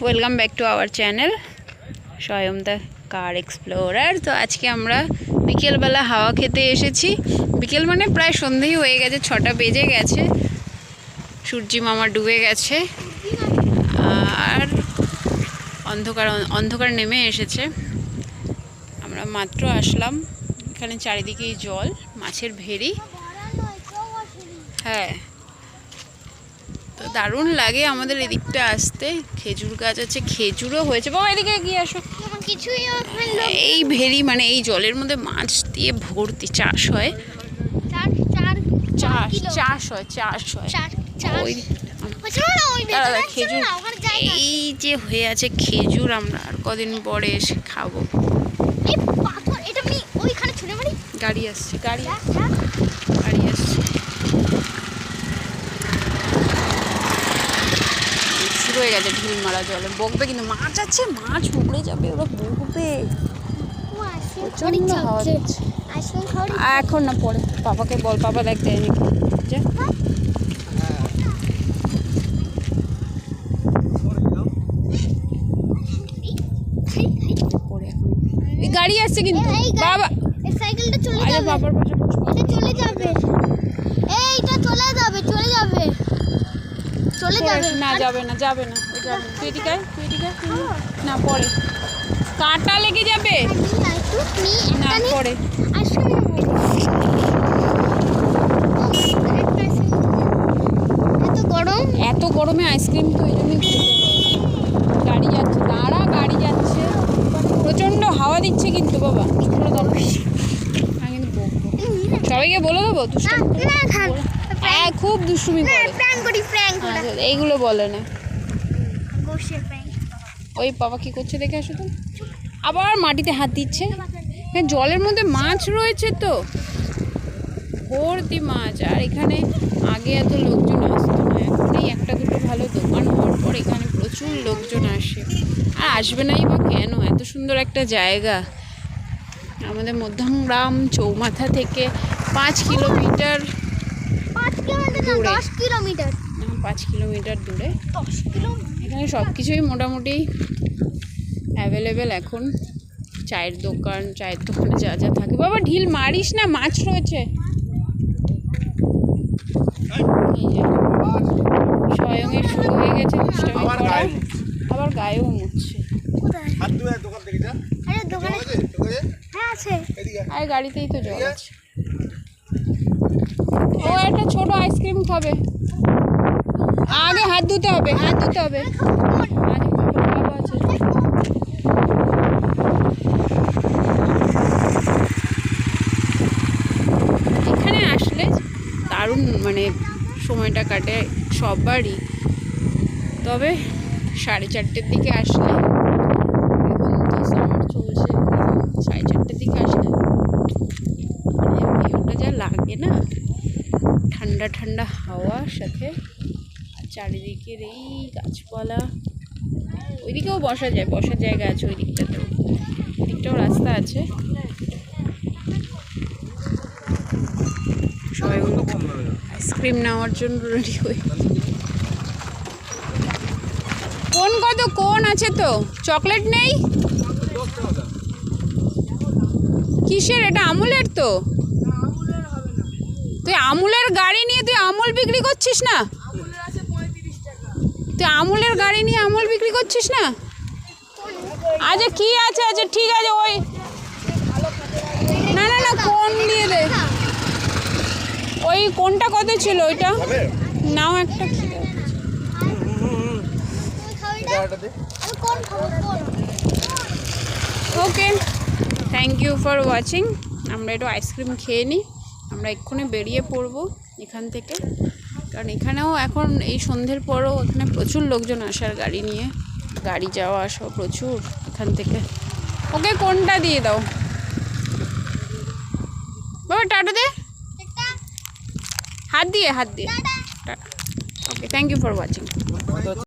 Welcome back to our channel স্বয়ং the car explorer. তো আজকে আমরা বিকেলবেলা হাওয়া খেতে এসেছি। বিকেল মানে প্রায় সন্ধেই হয়ে গেছে, 6টা বেজে গেছে। সূর্যি মামা ডুবে গেছে আর অন্ধকার অন্ধকার নেমে এসেছে। আমরা মাত্র আসলাম, এখানে চারিদিকেই জল, মাছের ভেরি। হ্যাঁ, তো দারুণ লাগে আমাদের এদিকটা আসতে। খেজুর গাছ আছে, খেজুরও হয়েছে। বাবা এদিকে এগিয়ে আসো। এই ভেরি মানে এই জলের মধ্যে মাছ দিয়ে ভর্তি, চাষ হয়। খেজুর এই যে হয়ে আছে খেজুর, আমরা আর কদিন পরে এসে খাবো। গাড়ি আসছে, গাড়ি আসছে। শুরু হয়ে গেছে ঢিল মারা জলে, বকবে কিন্তু। মাছ আছে, মাছ উড়ে যাবে, ওরা বকবে। হাওয়া দিচ্ছে। এখন না, পরে পাপাকে বল, পাপা দেখ দেয় নাকি। গাড়ি আসছে কিন্তু বাবা, সাইকেলটা চলে যাবে, বাবার পাশে এটা চলে যাবে, এইটা চলে যাবে, চলে যাবে, চলে যাবে। না যাবে না, যাবে না, তুই এদিকে না, পরে কাঁটা লেগে যাবে না, পরে এত গরমে আইসক্রিম তো এই জন্যই। গাড়ি যাচ্ছে, দাঁড়া, গাড়ি যাচ্ছে, প্রচন্ড হাওয়া দিচ্ছে কিন্তু বাবা। সবাইকে বলে দেবো, খুব দুষ্টুমি করে, এইগুলো বলে না। ওই বাবা কি করছে দেখে আসো তো। আবার মাটিতে হাত দিচ্ছে। জলের মধ্যে মাছ রয়েছে তো, ভর্তি মাছ। আর এখানে আগে এত লোকজন আসতো না, এখন এই একটা দুটো ভালো দোকান হওয়ার পর এখানে প্রচুর লোকজন আসে। আর আসবে নাই বা কেন, এত সুন্দর একটা জায়গা। আমাদের মধ্যমগ্রাম চৌমাথা থেকে 5 কিলোমিটার দূরে, 5 কিলোমিটার দূরে। এখানে সব কিছুই মোটামুটি অ্যাভেলেবেল এখন। চায়ের দোকানে যা যা থাকে। বাবা ঢিল মারিস না, মাছ রয়েছে। স্বয়ংয়ের শুরু হয়ে গেছে দুষ্টামি করা, আবার গায়েও মুছছে। আর গাড়িতেই তো জল আছে। ও একটা ছোট আইসক্রিম খাবে, আগে হাত ধুতে হবে, এখানে আসলে দারুণ মানে সময়টা কাটে সবারই। তবে 4:30 দিকে আসলে, সামার চলছে, 4:30 দিকে আসলে মানে ভিউটা যা লাগে না, ঠান্ডা ঠান্ডা হাওয়ার সাথে, আর চারিদিকের এই গাছপালা। ওইদিকেও বসার জায়গা আছে, ওই দিকটাতেও, ওইদিকটাও রাস্তা আছে। সবাই আইসক্রিম নেওয়ার জন্য রেডি হয়ে। কোন আছে তো, চকলেট নেই? কিসের এটা? আমুলের তো। তুই আমুলের গাড়ি নিয়ে তুই আমুল বিক্রি করছিস না? তুই আমুলের গাড়ি নিয়ে আমুল বিক্রি করছিস না? আচ্ছা কি আছে, আচ্ছা ঠিক আছে। ওই না, কোন দিয়ে দে। ওই কোনটা কত ছিল ওইটা নাও একটা। ওকে, থ্যাংক ইউ ফর ওয়াচিং। আমরা একটু আইসক্রিম খেয়ে নিই, আমরা এক্ষুনি বেরিয়ে পড়বো এখান থেকে। কারণ এখানেও এখন এই সন্ধ্যের পরও এখানে প্রচুর লোকজন আসার গাড়ি নিয়ে, গাড়ি যাওয়া আসা প্রচুর এখান থেকে। ওকে, কোনটা দিয়ে দাও বাবা, টাটা দে, হাত দিয়ে। ওকে, থ্যাংক ইউ ফর ওয়াচিং।